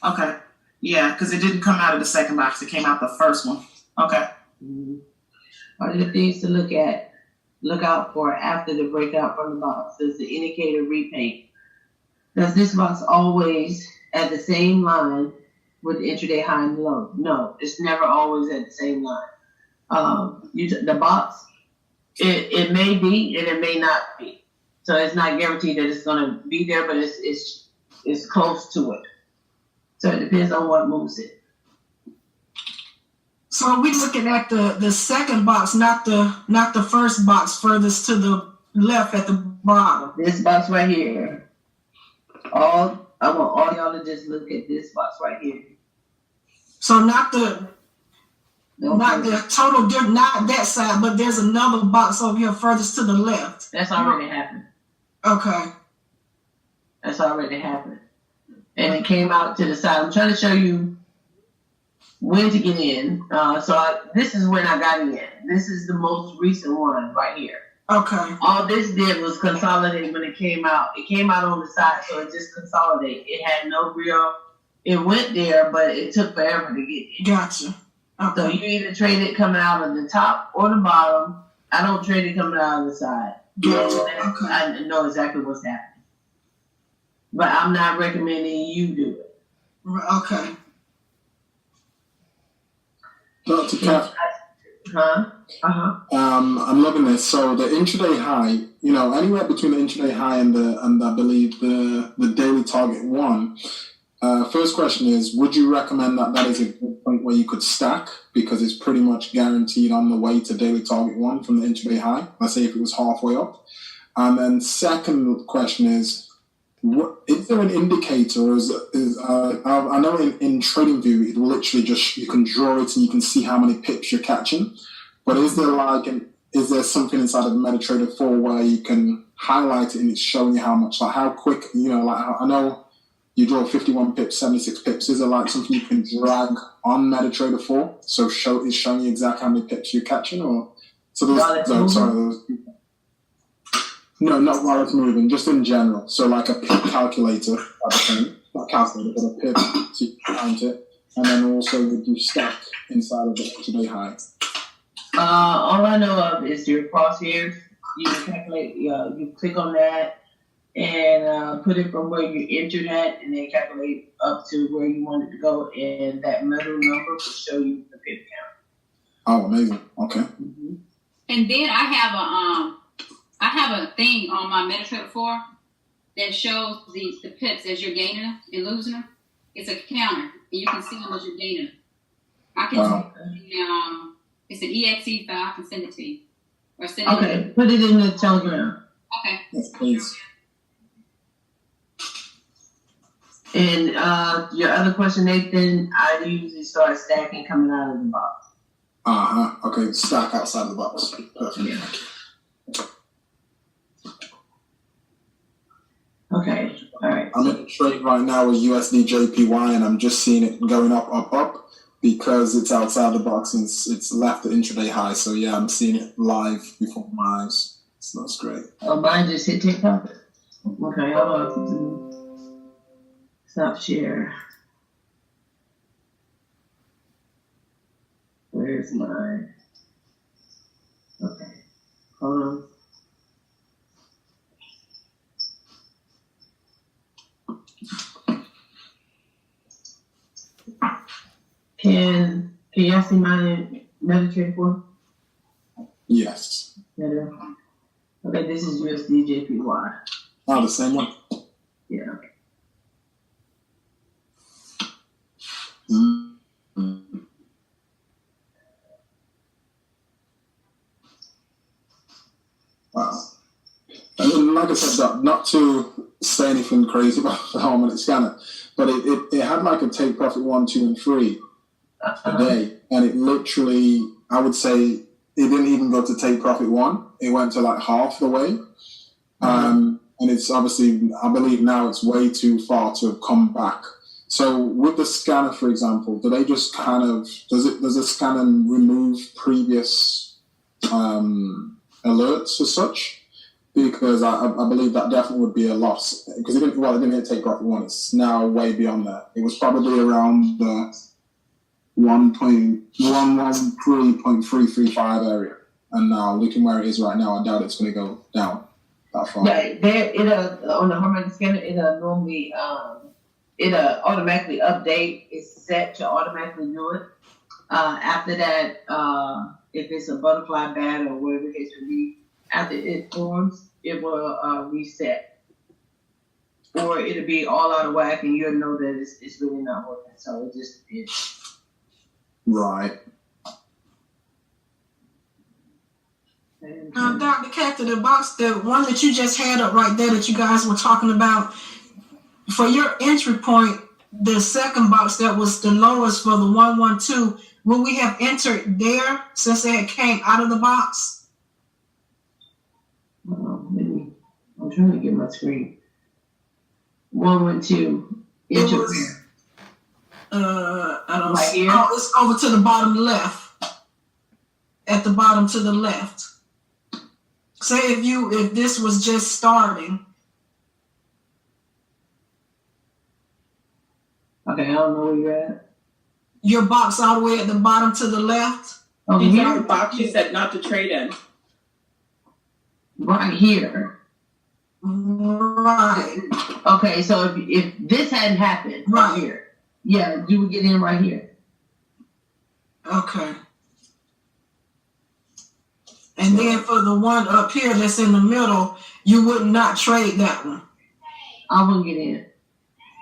Okay. Yeah, because it didn't come out of the second box. It came out the first one. Okay. Mm-hmm. Are the things to look out for after the breakout from the box? Does the indicator repaint? Does this box always at the same line with the intraday high and low? No, it's never always at the same line. The box, it may be and it may not be. So it's not guaranteed that it's going to be there, but it's close to it. So it depends on what moves it. So we're looking at the second box, not the first box furthest to the left at the bottom. This box right here. I want all y'all to just look at this box right here. So not the total, not that side, but there's another box over here furthest to the left. That's already happened. Okay. That's already happened. And it came out to the side. I'm trying to show you when to get in. This is when I got in. This is the most recent one right here. Okay. All this did was consolidate when it came out. It came out on the side, so it just consolidated. It had no real, it went there, but it took forever to get in. Gotcha. Okay. So you either trade it coming out of the top or the bottom. I don't trade it coming out of the side. Gotcha. Okay. I know exactly what's happening. But I'm not recommending you do it. Okay. Dr. Kath. I'm loving this. So the intraday high, anywhere between the intraday high and I believe the daily target one. First question is, would you recommend that is a good point where you could stack because it's pretty much guaranteed on the way to daily target one from the intraday high? Let's say if it was halfway up. And then second question is there an indicator? Or I know in TradingView it will literally just you can draw it and you can see how many pips you're catching. But is there something inside of MetaTrader 4 where you can highlight it and it's showing you how much, like how quick, I know you draw 51 pips, 76 pips. Is there like something you can drag on MetaTrader 4 so it's showing you exactly how many pips you're catching? Or no, not while it's moving, just in general. So like a pip calculator, not calculator, but a pip, so you can count it. And then also would you stack inside of the intraday high? All I know of is your crosshairs. You can calculate, you click on that and put it from where you entered at and then calculate up to where you want it to go. And that middle number will show you the pip count. Oh, amazing. Okay. Mm-hmm. And then I have a thing on my MetaTrader 4 that shows the pips as you're gaining them and losing them. It's a counter, and you can see them as you're gaining them. I can it's an EXE file. I can send it to you. Or send it to you. Put it in the Telegram. Okay. Yes, please. And your other question, Nathan, I usually start stacking coming out of the box. Okay, stack outside the box. Perfect. Yeah. Okay, all right. I'm in a trade right now with USD JPY, and I'm just seeing it going up because it's outside the box and it's left the intraday high. So yeah, I'm seeing it live before my eyes. So that's great. Oh, mine just hit take profit. Okay, hold on. Stop share. Where's mine? Okay, hold on. Can y'all see my MetaTrader 4? Yes. Okay, this is USD JPY. Oh, the same one? Yeah. like I said, not to say anything crazy about the 1-minute scanner, but it had like a take profit 1, 2, and 3 a day, and it literally, I would say, it didn't even go to take profit 1. It went to like half the way. And it's obviously, I believe now it's way too far to come back. So with the scanner, for example, do they just kind of, does the scanner remove previous alerts as such? Because I believe that definitely would be a loss. Because it didn't hit take profit 1. It's now way beyond that. It was probably around the 1.113.335 area. And now looking where it is right now, I doubt it's going to go down that far. Yeah, on the harmonic scanner, it'll normally it'll automatically update. It's set to automatically do it. After that, if it's a butterfly bat or whatever it may be, after it forms, it will reset, or it'll be all out of whack, and you'll know that it's really not working. So it's right. Dr. Cathy, the box, the one that you just had up right there that you guys were talking about, for your entry point, the second box that was the lowest for the 112, would we have entered there since it came out of the box? Maybe I'm trying to get my screen. 112. Enter where? I don't right see. Here? Oh, it's over to the bottom left. At the bottom to the left. Say if this was just starting. Okay, I don't know where you're at. Your box all the way at the bottom to the left. Over These here? are the box you said not to trade in. Right here. Right. Okay, so if this hadn't happened right here, yeah, you would get in right here. Okay. And then for the one up here that's in the middle, you would not trade that one. I wouldn't get in.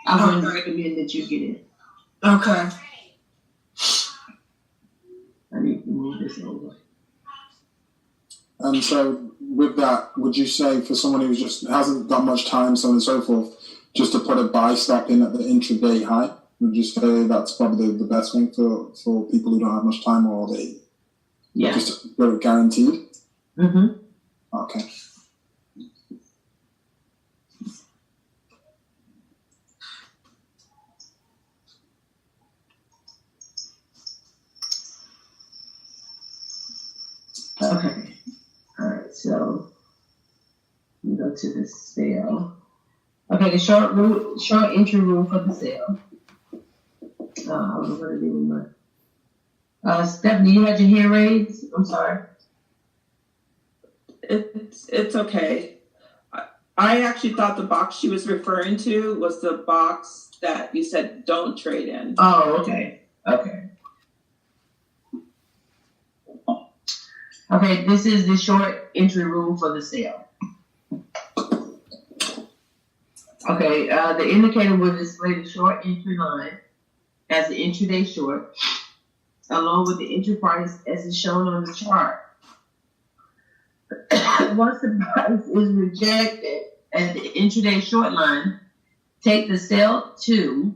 I wouldn't recommend that you get in. Okay. I need to move this over. And so with that, would you say for someone who just hasn't got much time, so on and so forth, just to put a buy stop in at the intraday high, would you say that's probably the best thing for people who don't have much time, or they just get it guaranteed? Mm-hmm. Okay. Okay. All right. So we go to the sale. Okay, the short entry rule for the sale. I'm gonna do my. Stephanie, you had your hand raised. I'm sorry. It's okay. I actually thought the box she was referring to was the box that you said don't trade in. Oh, okay. Okay. Okay, this is the short entry rule for the sale. Okay, the indicator will display the short entry line as the intraday short, along with the entry price as is shown on the chart. Once the price is rejected at the intraday short line, take the sell to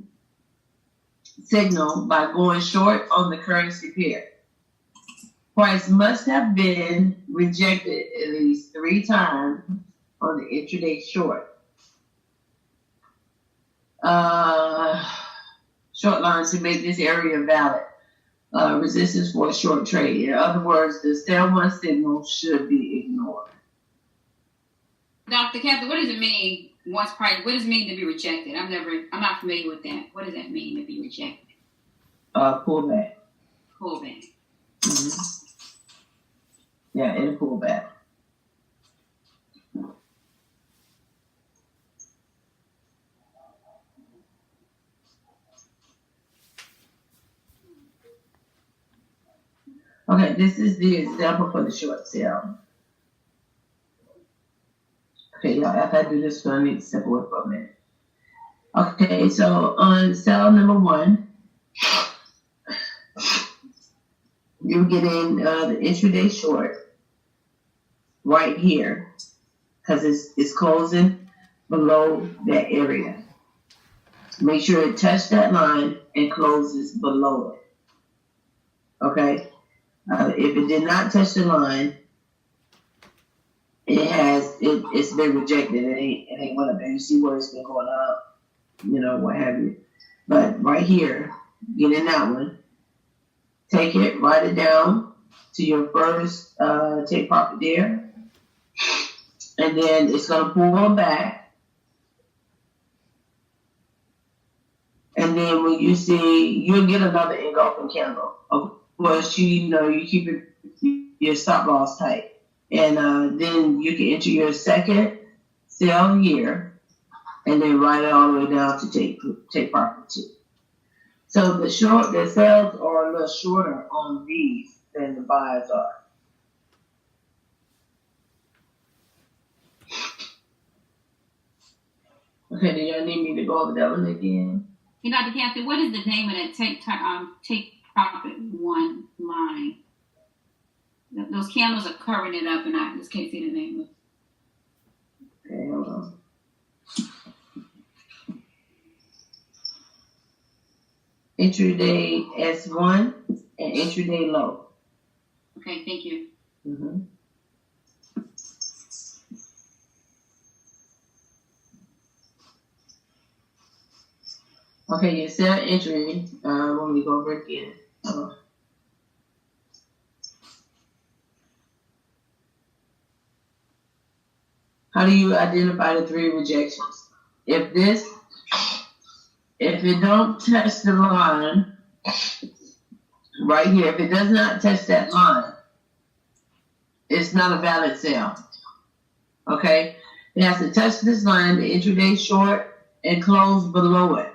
signal by going short on the currency pair. Price must have been rejected at least 3 times on the intraday short. Short line to make this area valid. Resistance for a short trade. In other words, the sell one signal should be ignored. Dr. Cathy, what does it mean once price? What does it mean to be rejected? I'm not familiar with that. What does that mean to be rejected? Pull back. Pull back. Mm-hmm. Yeah, it'll pull back. Okay, this is the example for the short sale. Okay, y'all, after I do this one, I need to step away for a minute. Okay, so on sale number 1, you get in the intraday short right here. because it's closing below that area. Make sure it touches that line and closes below it. Okay? If it did not touch the line, it's been rejected. It ain't went up there. You see where it's been going up, what have you. But right here, get in that one. Take it, write it down to your first take profit there. And then it's going to pull back. And then when you see, you'll get another engulfing candle. Of course, you keep your stop loss tight. And then you can enter your second sell here and then write it all the way down to take profit 2. So the sales are a little shorter on these than the buys are. Okay, do y'all need me to go over that one again? Hey, Dr. Kathy, what is the name of that take profit 1 line? Those candles are covering it up, and I just can't see the name of it. Okay, hold on. Intraday S1 and intraday low. Okay, thank you. Mm-hmm. Okay, your sell entry, when we go over it again. How do you identify the 3 rejections? If it don't touch the line, right here, if it does not touch that line, it's not a valid sale. Okay? It has to touch this line, the intraday short, and close below it.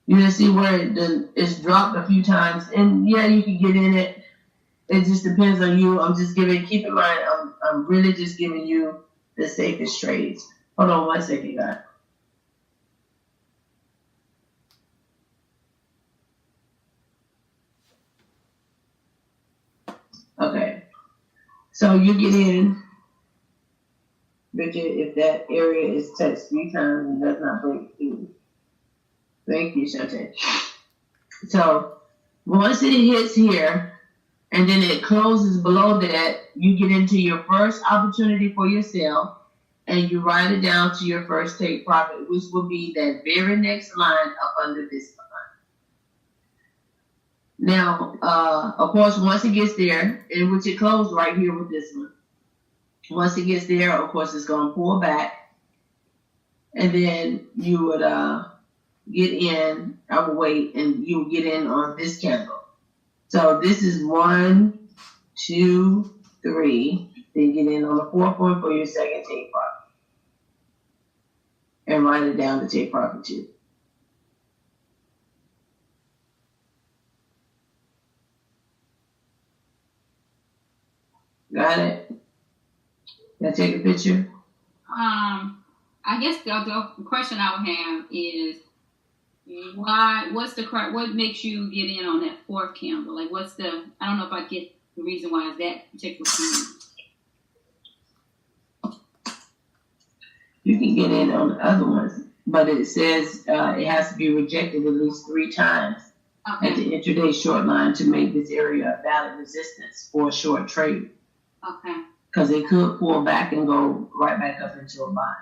You can see where it's dropped a few times, and yeah, you can get in it. It just depends on you. Keep in mind, I'm really just giving you the safest trades. Hold on 1 second, guys. Okay. So you get in, Richard, if that area is touched 3 times and does not break through. Thank you, Shante. So once it hits here, and then it closes below that, you get into your first opportunity for your sale, and you write it down to your first take profit, which will be that very next line up under this line. Now, of course, once it gets there, in which it closed right here with this one, once it gets there, of course, it's going to pull back, and then you would get in, I would wait, and you would get in on this candle. So this is 1, 2, 3. Then get in on the 4th one for your second take profit. And write it down to take profit 2. Got it? Can I take a picture? I guess the question I would have is, what makes you get in on that 4th candle? Like, I don't know if I get the reason why it's that particular candle. You can get in on the other ones, but it says it has to be rejected at least 3 times at the intraday short line to make this area a valid resistance for a short trade. Okay. Because it could pull back and go right back up into a buy.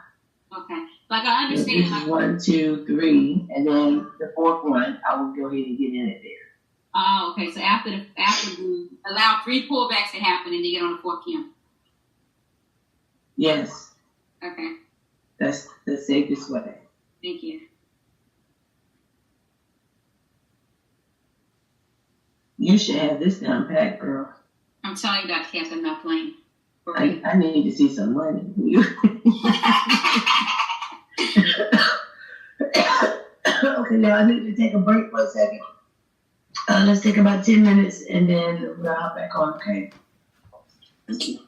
Okay. Like, I understand. This is 1, 2, 3, and then the 4th one, I will go ahead and get in it there. Oh, okay. So after you allow 3 pullbacks to happen, and you get on the 4th candle. Yes. Okay. That's the safest way. Thank you. You should have this down pat, girl. I'm telling you, Dr. Kathy, I'm not playing. I need to see some money. Okay, now I need to take a break for a second. Let's take about 10 minutes and then we'll hop back on, okay? Thank you.